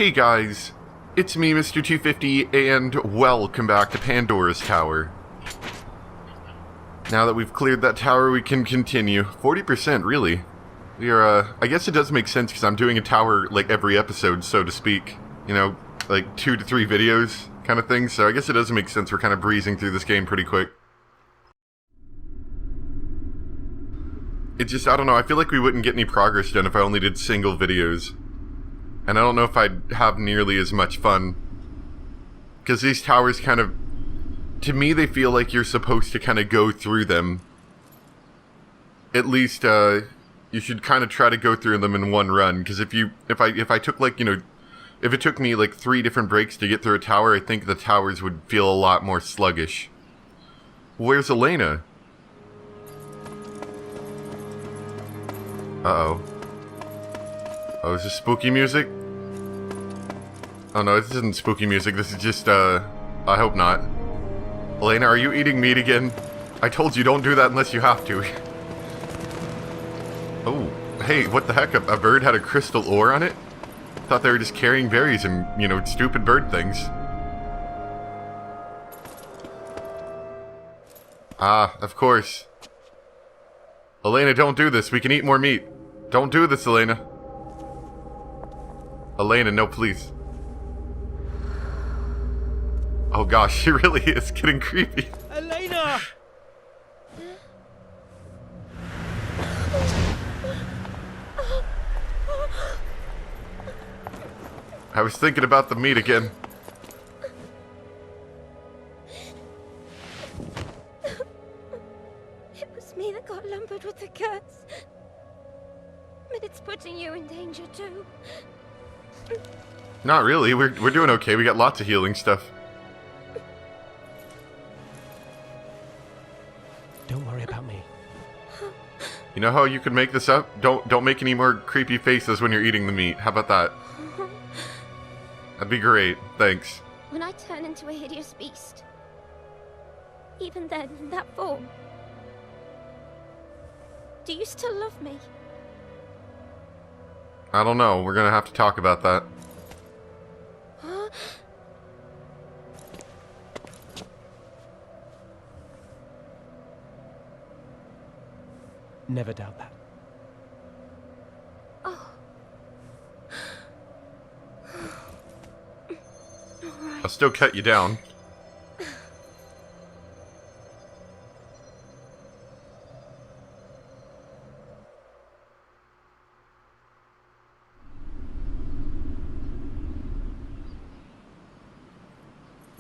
Hey guys, it's me, Mr. 250, and welcome back to Pandora's Tower. Now that we've cleared that tower, we can continue. 40%, really. We are, I guess it does make sense because I'm doing a tower, like, every episode, so to speak. You know, like 2 to 3 videos kind of thing, so I guess it does make sense we're kind of breezing through this game pretty quick. It just, I don't know, I feel like we wouldn't get any progress done if I only did single videos. And I don't know if I'd have nearly as much fun. Because these towers kind of, to me, they feel like you're supposed to kind of go through them. At least, you should kind of try to go through them in one run. Because if I took like, you know, if it took me like 3 different breaks to get through a tower, I think the towers would feel a lot more sluggish. Where's Elena? Uh-oh. Oh, is this spooky music? Oh no, this isn't spooky music, this is just, I hope not. Elena, are you eating meat again? I told you don't do that unless you have to. Oh, hey, what the heck, a bird had a crystal ore on it? Thought they were just carrying berries and, you know, stupid bird things. Ah, of course. Elena, don't do this, we can eat more meat. Don't do this, Elena. Elena, no, please. Oh gosh, she really is getting creepy. Elena! I was thinking about the meat again. It was me that got lumbered with the curse. But it's putting you in danger too. Not really, we're doing okay, we got lots of healing stuff. Don't worry about me. You know how you can make this up? Don't make any more creepy faces when you're eating the meat. How about that? That'd be great, thanks. When I turn into a hideous beast, even then, in that form, do you still love me? I don't know, we're gonna have to talk about that. Never doubt that. Oh. I'll still cut you down.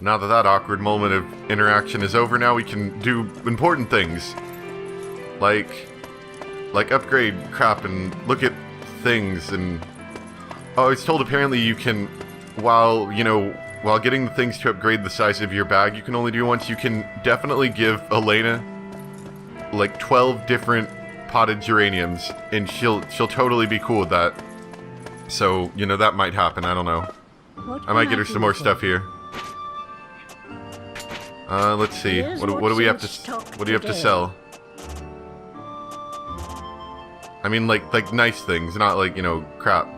Now that that awkward moment of interaction is over, now we can do important things. Like upgrade crap and look at things and... Oh, I was told apparently you can, while getting the things to upgrade the size of your bag, you can only do once. You can definitely give Elena like 12 different potted geraniums and she'll totally be cool with that. So, you know, that might happen, I don't know. I might get her some more stuff here. Let's see. What do we have to sell? I mean, like nice things, not like, you know, crap.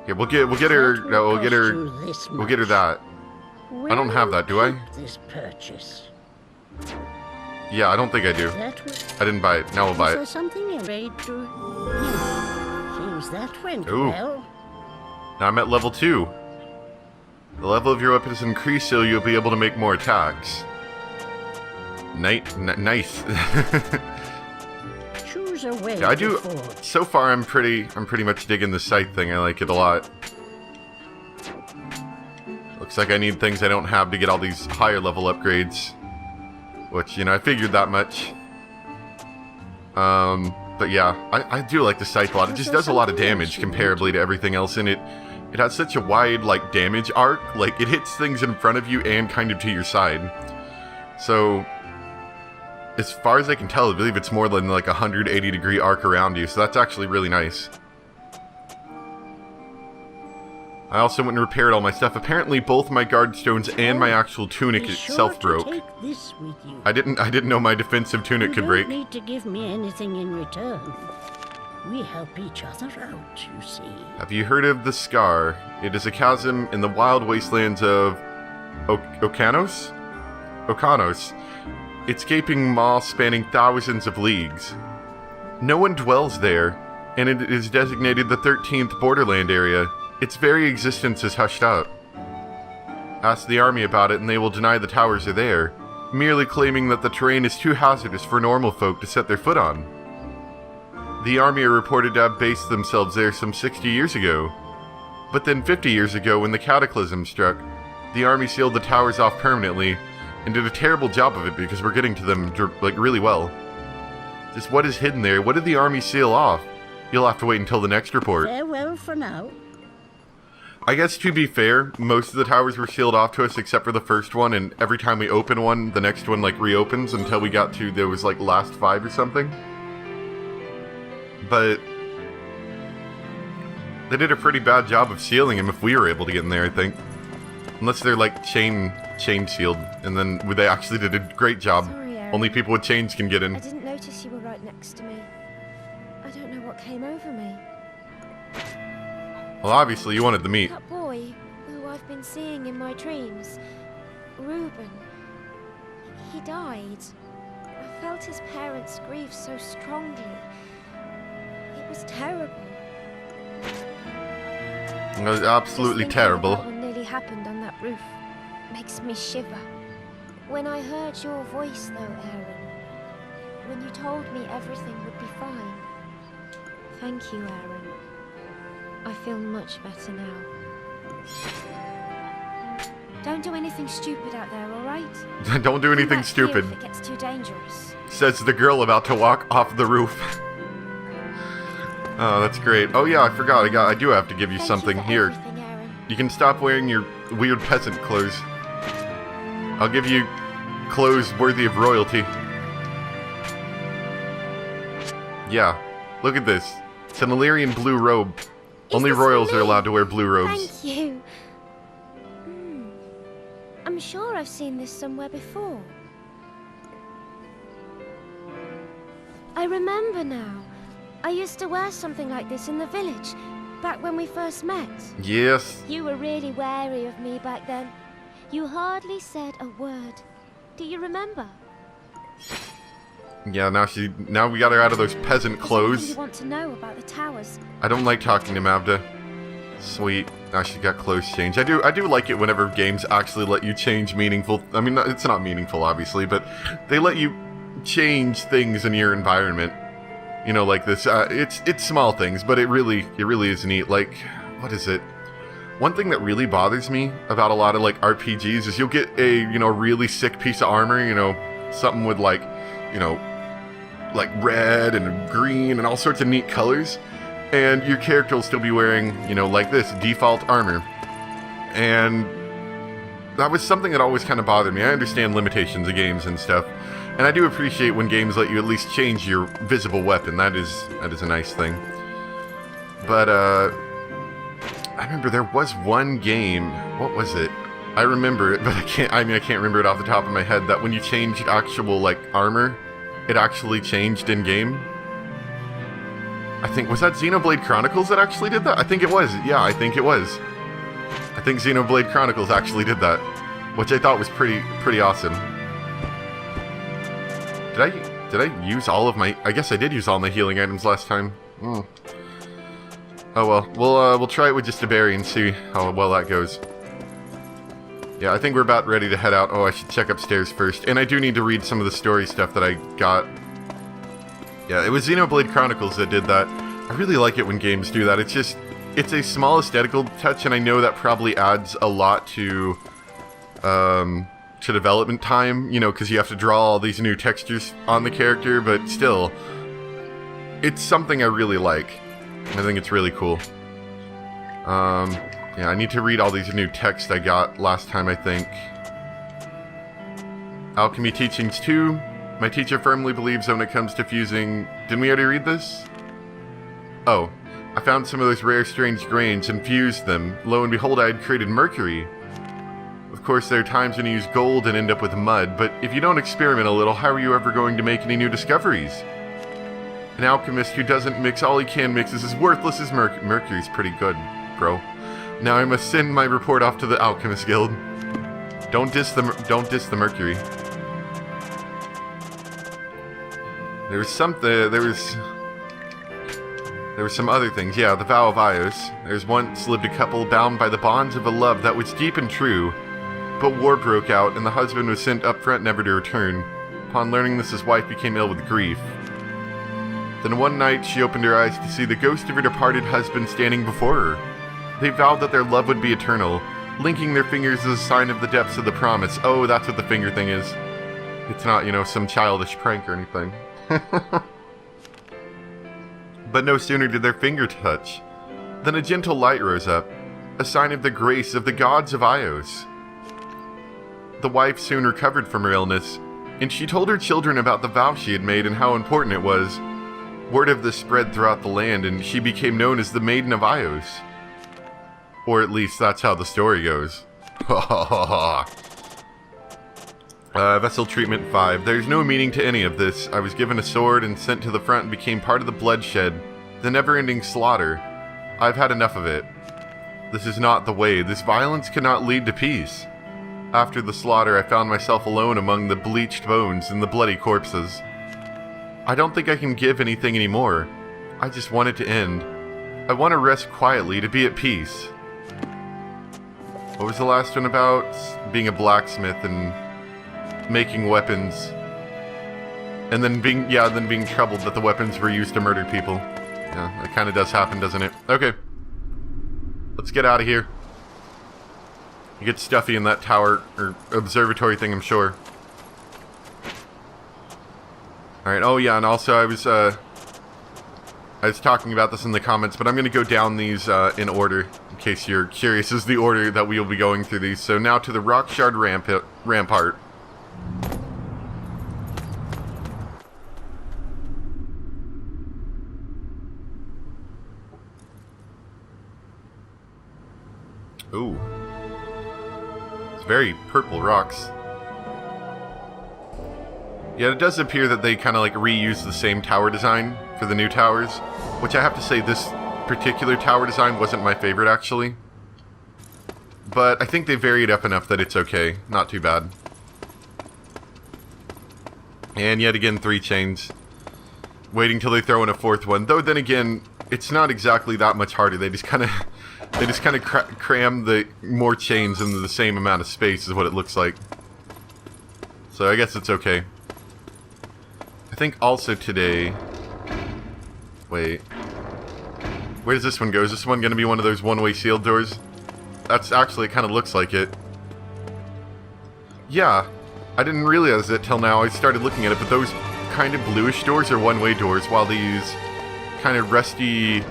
Okay, we'll get her that. I don't have that, do I? This purchase. Yeah, I don't think I do. I didn't buy it. Now we'll buy it. Something you made to... Seems that went Ooh. well. Now I'm at level 2. The level of your weapon is increased, so you'll be able to make more attacks. Nice. Choose a way. Yeah, I do. So far, I'm pretty much digging the scythe thing. I like it a lot. Looks like I need things I don't have to get all these higher level upgrades. Which, you know, I figured that much. But yeah, I do like the scythe a lot. It just does a lot of damage comparably to everything else in it. It has such a wide, like, damage arc. Like, it hits things in front of you and kind of to your side. So, as far as I can tell, I believe it's more than like a 180-degree arc around you, so that's actually really nice. I also went and repaired all my stuff. Apparently, both my guard stones and my actual tunic itself broke. I didn't know my defensive tunic could break. You don't need to give me anything in return. We help each other out, you see. Have you heard of the Scar? It is a chasm in the wild wastelands of Okanos? Okanos. Its gaping maw spanning thousands of leagues. No one dwells there, and it is designated the 13th Borderland area. Its very existence is hushed up. Ask the army about it and they will deny the towers are there, merely claiming that the terrain is too hazardous for normal folk to set their foot on. The army are reported to have based themselves there some 60 years ago. But then 50 years ago, when the cataclysm struck, the army sealed the towers off permanently, and did a terrible job of it because we're getting to them, like, really well. Just what is hidden there? What did the army seal off? You'll have to wait until the next report. Farewell for now. I guess to be fair, most of the towers were sealed off to us except for the first one, and every time we open one, the next one, like, reopens until we got to, there was, like, last 5 or something. But they did a pretty bad job of sealing them if we were able to get in there, I think. Unless they're, like, chain sealed, and then they actually did a great job. Sorry, Aaron. Only people with chains can get in. I didn't notice you were right next to me. I don't know what came over me. Well, obviously you wanted the meat. That boy, who I've been seeing in my dreams, Reuben, he died. I felt his parents' grief so strongly. It was terrible. It was absolutely Just thinking terrible. about what nearly happened on that roof makes me shiver. When I heard your voice, though, Aaron, when you told me everything would be fine. Thank you, Aaron. I feel much better now. Don't do anything stupid out there, all right? Don't do anything Come back here stupid, if it gets too dangerous. says the girl about to walk off the roof. Oh, that's great. Oh yeah, I forgot. I do have to give you Thank something you for here. everything, Aaron. You can stop wearing your weird peasant clothes. I'll give you clothes worthy of royalty. Yeah, look at this. It's an Illyrian blue robe. Only this royals are me? allowed to wear blue robes. Thank you. I'm sure I've seen this somewhere before. I remember now. I used to wear something like this in the village, back when we first met. Yes. You were really wary of me back then. You hardly said a word. Do you remember? Yeah, now we got her out of those peasant Is there clothes. anything you want to know about the towers? I don't like talking to Mavda. Sweet. Now she got clothes changed. I do like it whenever games actually let you change meaningful. I mean, it's not meaningful, obviously, but they let you change things in your environment. You know, like this. It's small things, but it really is neat. Like, what is it? One thing that really bothers me about a lot of like RPGs is you'll get a really sick piece of armor. Something with like red and green and all sorts of neat colors, and your character will still be wearing like this default armor. And that was something that always kind of bothered me. I understand limitations of games and stuff. And I do appreciate when games let you at least change your visible weapon. That is a nice thing. But I remember there was one game. What was it? I remember it, but I can't remember it off the top of my head. That when you changed actual like armor, it actually changed in game. I think was that Xenoblade Chronicles that actually did that. I think it was. Yeah, I think it was. I think Xenoblade Chronicles actually did that, which I thought was pretty awesome. Did I use all of my... I guess I did use all my healing items last time. Oh well. We'll try it with just a berry and see how well that goes. Yeah, I think we're about ready to head out. Oh, I should check upstairs first. And I do need to read some of the story stuff that I got. Yeah, it was Xenoblade Chronicles that did that. I really like it when games do that. It's a small aesthetical touch, and I know that probably adds a lot to development time, because you have to draw all these new textures on the character, but still, it's something I really like. I think it's really cool. Yeah, I need to read all these new texts I got last time, I think. Alchemy Teachings 2. My teacher firmly believes that when it comes to fusing... Didn't we already read this? Oh. I found some of those rare strange grains and fused them. Lo and behold, I had created mercury. Of course, there are times when you use gold and end up with mud, but if you don't experiment a little, how are you ever going to make any new discoveries? An alchemist who doesn't mix all he can mix is as worthless as Mercury's pretty good, bro. Now I must send my report off to the Alchemist Guild. Don't diss the Mercury. There was some other things. Yeah, the vow of Ios. There's once lived a couple bound by the bonds of a love that was deep and true. But war broke out, and the husband was sent up front never to return. Upon learning this, his wife became ill with grief. Then one night, she opened her eyes to see the ghost of her departed husband standing before her. They vowed that their love would be eternal, linking their fingers as a sign of the depths of the promise. Oh, that's what the finger thing is. It's not, you know, some childish prank or anything. But no sooner did their finger touch than a gentle light rose up, a sign of the grace of the gods of Ios. The wife soon recovered from her illness, and she told her children about the vow she had made and how important it was. Word of this spread throughout the land, and she became known as the Maiden of Ios. Or at least that's how the story goes. Vessel Treatment 5. There's no meaning to any of this. I was given a sword and sent to the front and became part of the bloodshed, the never-ending slaughter. I've had enough of it. This is not the way. This violence cannot lead to peace. After the slaughter, I found myself alone among the bleached bones and the bloody corpses. I don't think I can give anything anymore. I just want it to end. I want to rest quietly, to be at peace. What was the last one about? Being a blacksmith and making weapons. And then being troubled that the weapons were used to murder people. Yeah, that kind of does happen, doesn't it? Okay. Let's get out of here. You get stuffy in that tower, or observatory thing, I'm sure. Alright, oh yeah, and also I was talking about this in the comments, but I'm going to go down these in order, in case you're curious, is the order that we will be going through these. So now to the Rock Shard Rampart. Ooh. It's very purple rocks. Yeah, it does appear that they kind of like reuse the same tower design for the new towers, which I have to say this particular tower design wasn't my favorite actually. But I think they varied up enough that it's okay. Not too bad. And yet again, 3 chains. Waiting till they throw in a 4th one. Though then again, it's not exactly that much harder. They just kind of cram the more chains into the same amount of space is what it looks like. So I guess it's okay. I think also today... Wait. Where does this one go? Is this one going to be one of those one-way sealed doors? That's actually, it kind of looks like it. Yeah. I didn't realize it till now. I started looking at it, but those kind of bluish doors are one-way doors, while these kind of rusty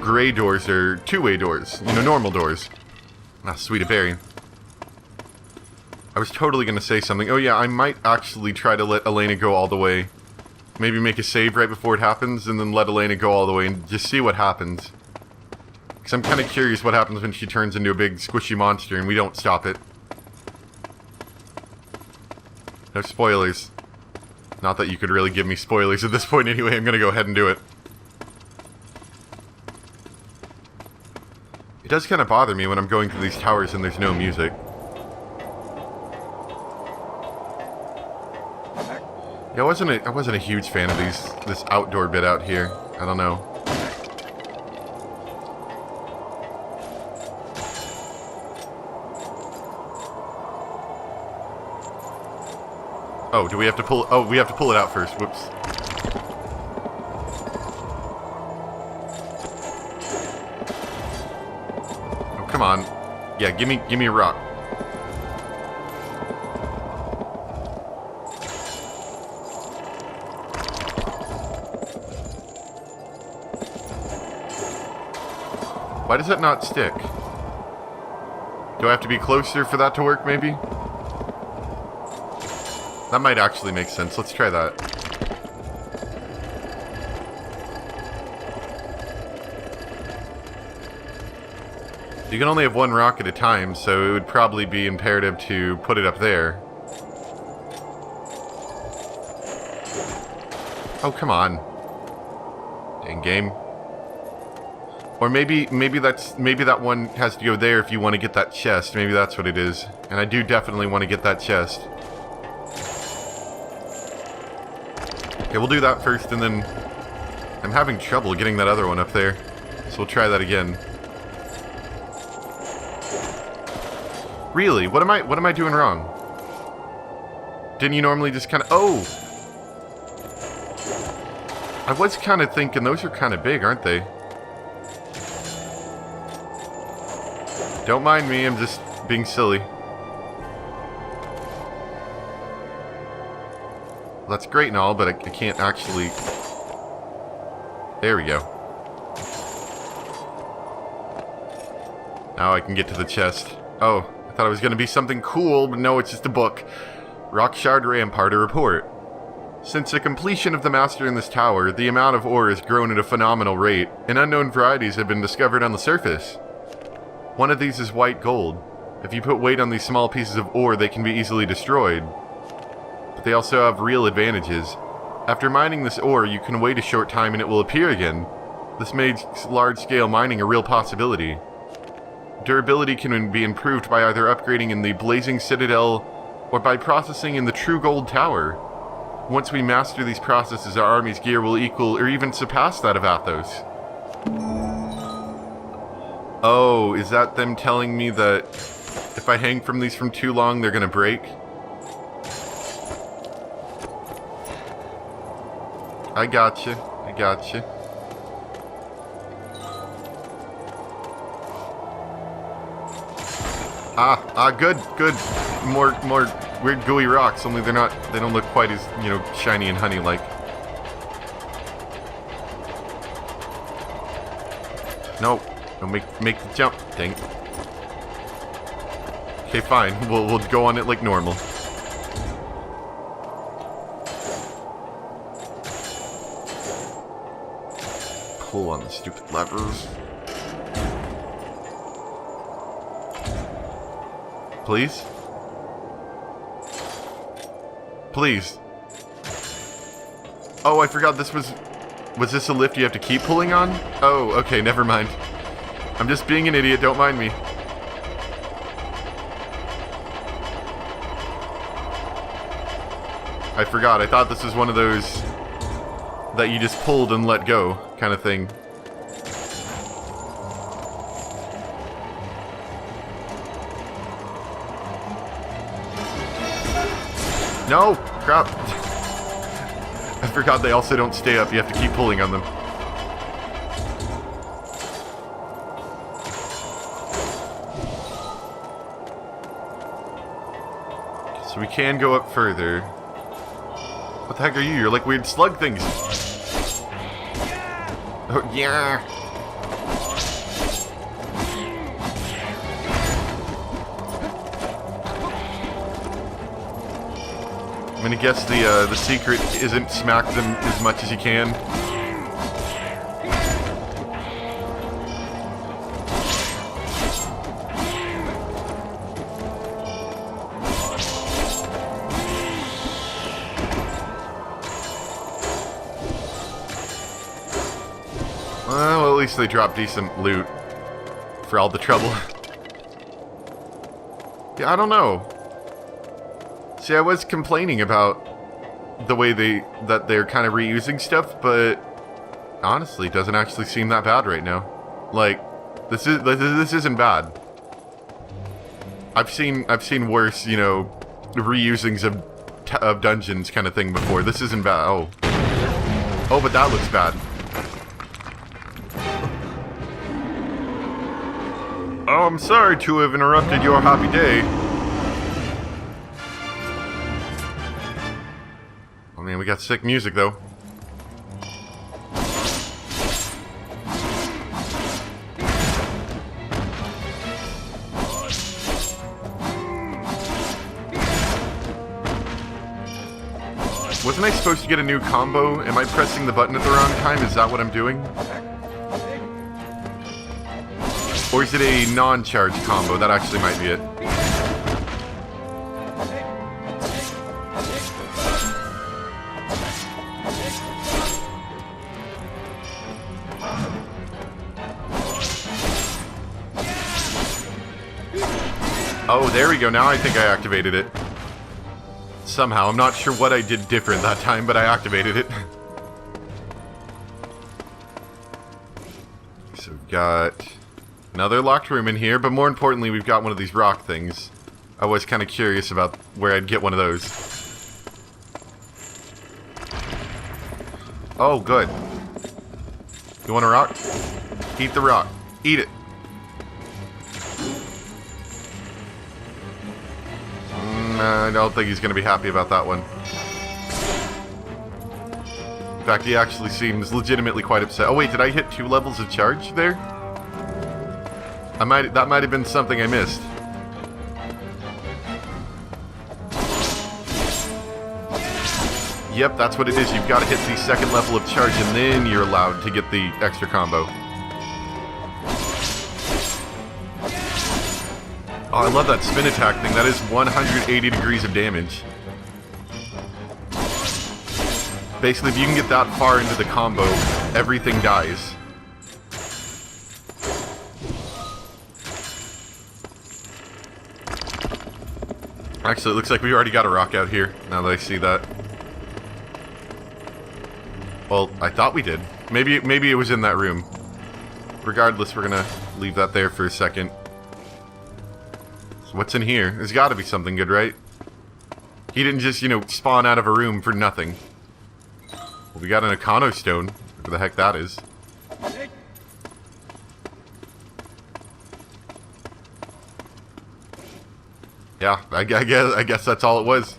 gray doors are two-way doors. You know, normal doors. Ah, sweet a berry. I was totally going to say something. Oh yeah, I might actually try to let Elena go all the way. Maybe make a save right before it happens, and then let Elena go all the way and just see what happens. Because I'm kind of curious what happens when she turns into a big squishy monster and we don't stop it. No spoilers. Not that you could really give me spoilers at this point anyway, I'm going to go ahead and do it. It does kind of bother me when I'm going through these towers and there's no music. Yeah, I wasn't a huge fan of this outdoor bit out here. I don't know. Oh, do we have to pull... Oh, we have to pull it out first. Whoops. Oh, come on. Yeah, give me a rock. Why does that not stick? Do I have to be closer for that to work, maybe? That might actually make sense. Let's try that. You can only have one rock at a time, so it would probably be imperative to put it up there. Oh, come on. in game. Or maybe that one has to go there if you want to get that chest. Maybe that's what it is. And I do definitely want to get that chest. Okay, we'll do that first, and then I'm having trouble getting that other one up there. So we'll try that again. Really? What am I doing wrong? Didn't you normally just kind of... Oh! I was kind of thinking those are kind of big, aren't they? Don't mind me, I'm just being silly. That's great and all, but I can't actually... There we go. Now I can get to the chest. Oh, I thought it was going to be something cool, but no, it's just a book. Rockshard Ramparter Report. Since the completion of the master in this tower, the amount of ore has grown at a phenomenal rate, and unknown varieties have been discovered on the surface. One of these is white gold. If you put weight on these small pieces of ore, they can be easily destroyed. But they also have real advantages. After mining this ore, you can wait a short time and it will appear again. This makes large-scale mining a real possibility. Durability can be improved by either upgrading in the Blazing Citadel or by processing in the True Gold Tower. Once we master these processes, our army's gear will equal or even surpass that of Athos. Oh, is that them telling me that if I hang from these from too long, they're gonna break? I gotcha. I gotcha. Good. More weird gooey rocks, only they don't look quite as, you know, shiny and honey-like. No, don't make the jump, dang. Okay, fine. We'll go on it like normal. Pull on the stupid levers. Please? Please. Oh, I forgot this was this a lift you have to keep pulling on? Oh, okay, never mind. I'm just being an idiot, don't mind me. I forgot, I thought this was one of those that you just pulled and let go kind of thing. No! Crap! I forgot they also don't stay up, you have to keep pulling on them. So we can go up further. What the heck are you? You're like weird slug things. Oh, yeah! I'm gonna guess the secret isn't smack them as much as you can. Well, at least they drop decent loot for all the trouble. Yeah, I don't know. See, I was complaining about the way they're kind of reusing stuff, but honestly, it doesn't actually seem that bad right now. Like, this isn't bad. I've seen worse, you know, reusings of dungeons kind of thing before. This isn't bad. Oh, but that looks bad. Oh, I'm sorry to have interrupted your happy day. Oh man, we got sick music though. Wasn't I supposed to get a new combo? Am I pressing the button at the wrong time? Is that what I'm doing? Or is it a non-charge combo? That actually might be it. Oh, there we go. Now I think I activated it. Somehow. I'm not sure what I did different that time, but I activated it. So we've got another locked room in here, but more importantly, we've got one of these rock things. I was kind of curious about where I'd get one of those. Oh, good. You want a rock? Eat the rock. Eat it. I don't think he's going to be happy about that one. In fact, he actually seems legitimately quite upset. Oh wait, did I hit 2 levels of charge there? That might have been something I missed. Yep, that's what it is. You've got to hit the 2nd level of charge and then you're allowed to get the extra combo. Oh, I love that spin attack thing. That is 180 degrees of damage. Basically, if you can get that far into the combo, everything dies. Actually, it looks like we already got a rock out here, now that I see that. Well, I thought we did. Maybe it was in that room. Regardless, we're gonna leave that there for a second. So what's in here? There's gotta be something good, right? He didn't just, you know, spawn out of a room for nothing. Well, we got an Econo Stone. Whatever the heck that is. Yeah, I guess that's all it was.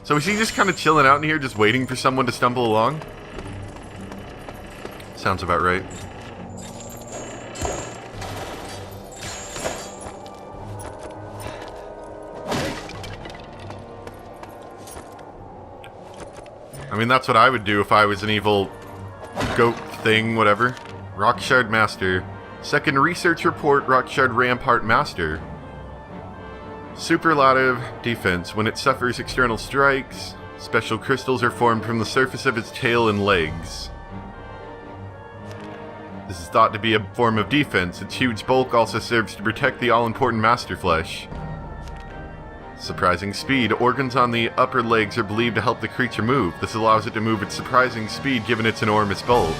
So is he just kind of chilling out in here, just waiting for someone to stumble along? Sounds about right. I mean, that's what I would do if I was an evil goat thing, whatever. Rockshard Master. Second research report, Rockshard Rampart Master. Superlative defense. When it suffers external strikes, special crystals are formed from the surface of its tail and legs. This is thought to be a form of defense. Its huge bulk also serves to protect the all-important master flesh. Surprising speed. Organs on the upper legs are believed to help the creature move. This allows it to move at surprising speed given its enormous bulk.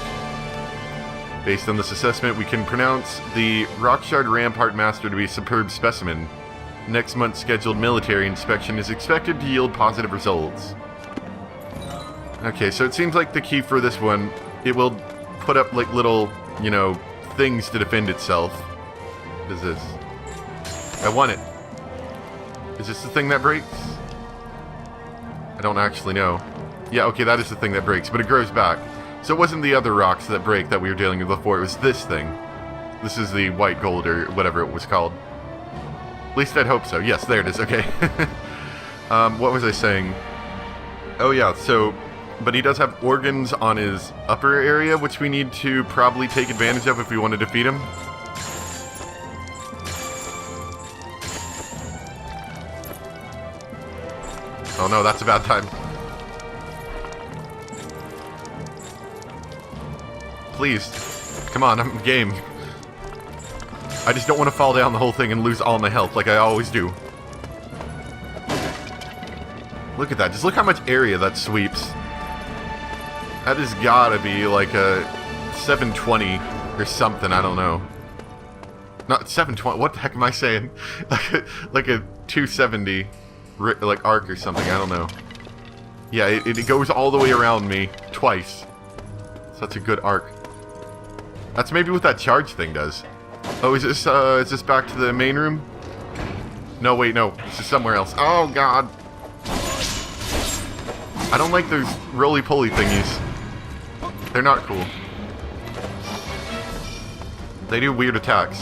Based on this assessment, we can pronounce the Rockshard Rampart Master to be a superb specimen. Next month's scheduled military inspection is expected to yield positive results. Okay, so it seems like the key for this one, it will put up like little, you know, things to defend itself. What is this? I want it. Is this the thing that breaks? I don't actually know. Yeah, okay, that is the thing that breaks, but it grows back. So it wasn't the other rocks that break that we were dealing with before, it was this thing. This is the white gold, or whatever it was called. At least I'd hope so. Yes, there it is, okay. What was I saying? Oh yeah, so... But he does have organs on his upper area, which we need to probably take advantage of if we want to defeat him. Oh no, that's a bad time. Please. Come on, I'm game. I just don't want to fall down the whole thing and lose all my health like I always do. Look at that. Just look how much area that sweeps. That has gotta be like a 720 or something, I don't know. Not 720, what the heck am I saying? Like a 270, like arc or something, I don't know. Yeah, it goes all the way around me, twice. Such a good arc. That's maybe what that charge thing does. Oh, is this back to the main room? No, wait, no. This is somewhere else. Oh, God. I don't like those roly-poly thingies. They're not cool. They do weird attacks.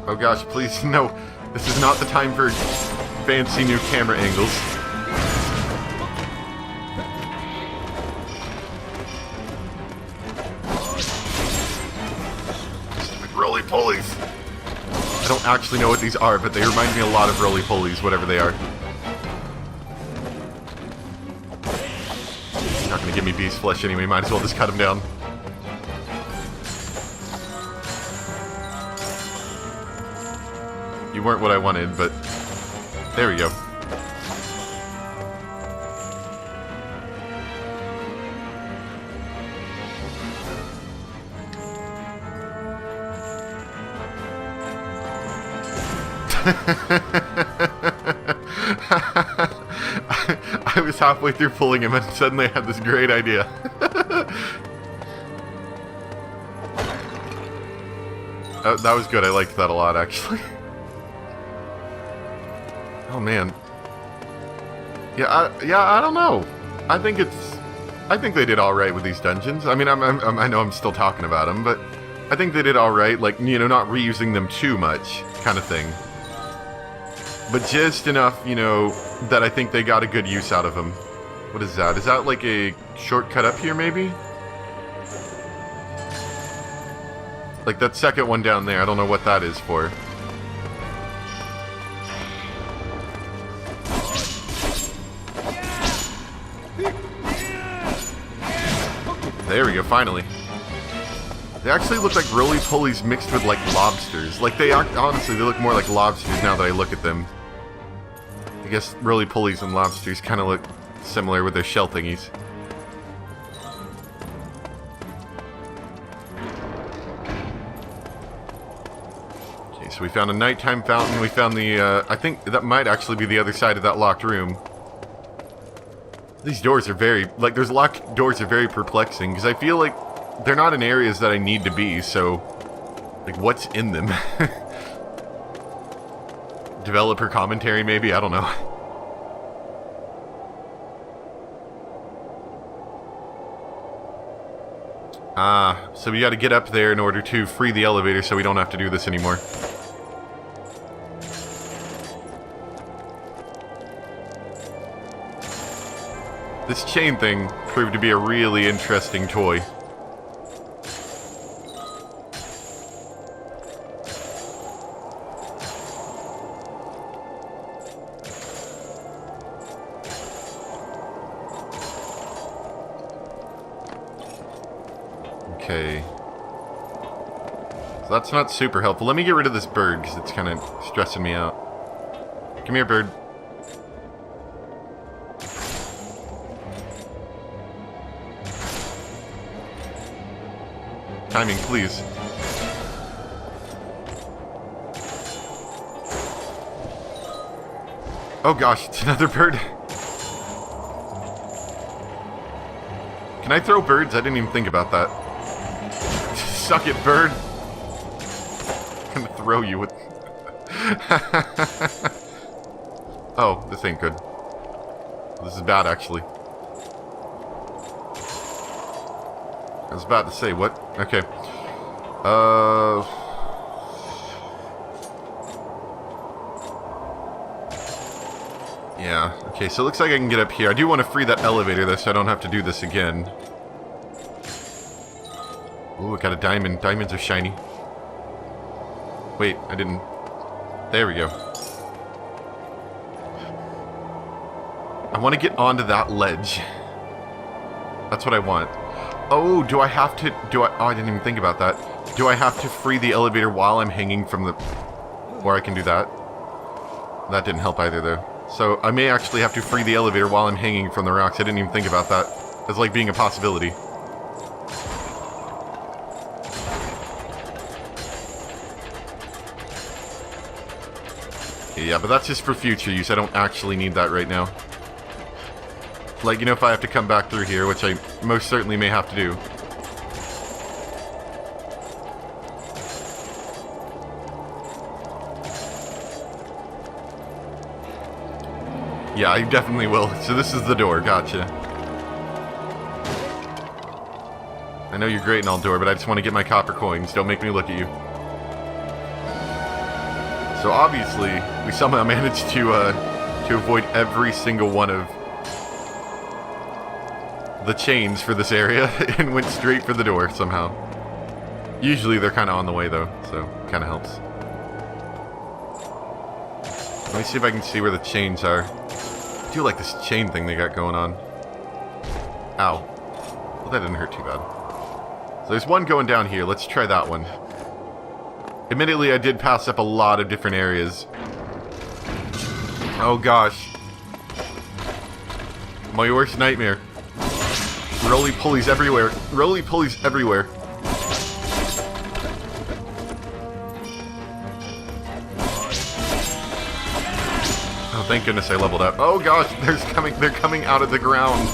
Oh gosh, please, no. This is not the time for fancy new camera angles. Roly-polies. I don't actually know what these are, but they remind me a lot of roly-polies, whatever they are. gonna give me beast flesh anyway, might as well just cut him down. You weren't what I wanted, but there we go. I was halfway through pulling him and suddenly I had this great idea. That was good. I liked that a lot, actually. Oh man. Yeah, I don't know. I think they did all right with these dungeons. I mean, I know I'm still talking about them, but I think they did all right. Like, you know, not reusing them too much, kind of thing. But just enough, you know, that I think they got a good use out of them. What is that? Is that like a shortcut up here, maybe? Like that second one down there. I don't know what that is for. There we go, finally. They actually look like roly-polies mixed with, like, lobsters. Like, honestly, they look more like lobsters now that I look at them. I guess roly-polies and lobsters kind of look similar with their shell thingies. Okay, so we found a nighttime fountain. We found the, I think that might actually be the other side of that locked room. These doors are very, like, those locked doors are very perplexing, because I feel like they're not in areas that I need to be, so, like, what's in them? Developer commentary, maybe? I don't know. So we gotta get up there in order to free the elevator so we don't have to do this anymore. This chain thing proved to be a really interesting toy. Okay. So that's not super helpful. Let me get rid of this bird, because it's kind of stressing me out. Come here, bird. Timing, please. Oh gosh, it's another bird. Can I throw birds? I didn't even think about that. Suck it, bird. I'm gonna throw you with... Oh, this ain't good. This is bad, actually. I was about to say, what? Okay. Yeah, okay, so it looks like I can get up here. I do want to free that elevator, though, so I don't have to do this again. Ooh, I got a diamond. Diamonds are shiny. Wait, I didn't... There we go. I want to get onto that ledge. That's what I want. Oh, do I have to... Oh, I didn't even think about that. Do I have to free the elevator while I'm hanging from the... Or I can do that. That didn't help either, though. So, I may actually have to free the elevator while I'm hanging from the rocks. I didn't even think about that. It's like being a possibility. Yeah, but that's just for future use. I don't actually need that right now. Like, you know, if I have to come back through here, which I most certainly may have to do. Yeah, I definitely will. So this is the door. Gotcha. I know you're great and all, door, but I just want to get my copper coins. Don't make me look at you. So obviously, we somehow managed to avoid every single one of the chains for this area and went straight for the door somehow. Usually they're kind of on the way though, so kind of helps. Let me see if I can see where the chains are. I do like this chain thing they got going on. Ow. That didn't hurt too bad. So there's one going down here. Let's try that one. Admittedly, I did pass up a lot of different areas. Oh gosh. My worst nightmare. Roly-polies everywhere. Roly-polies everywhere. Oh, thank goodness I leveled up. Oh gosh, they're coming out of the ground.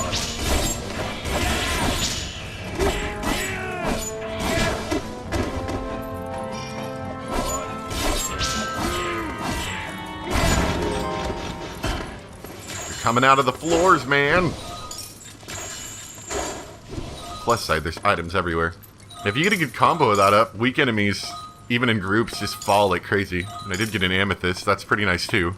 They're coming out of the floors, man. Plus side, there's items everywhere. If you get a good combo of that up, weak enemies, even in groups, just fall like crazy. And I did get an amethyst, that's pretty nice too.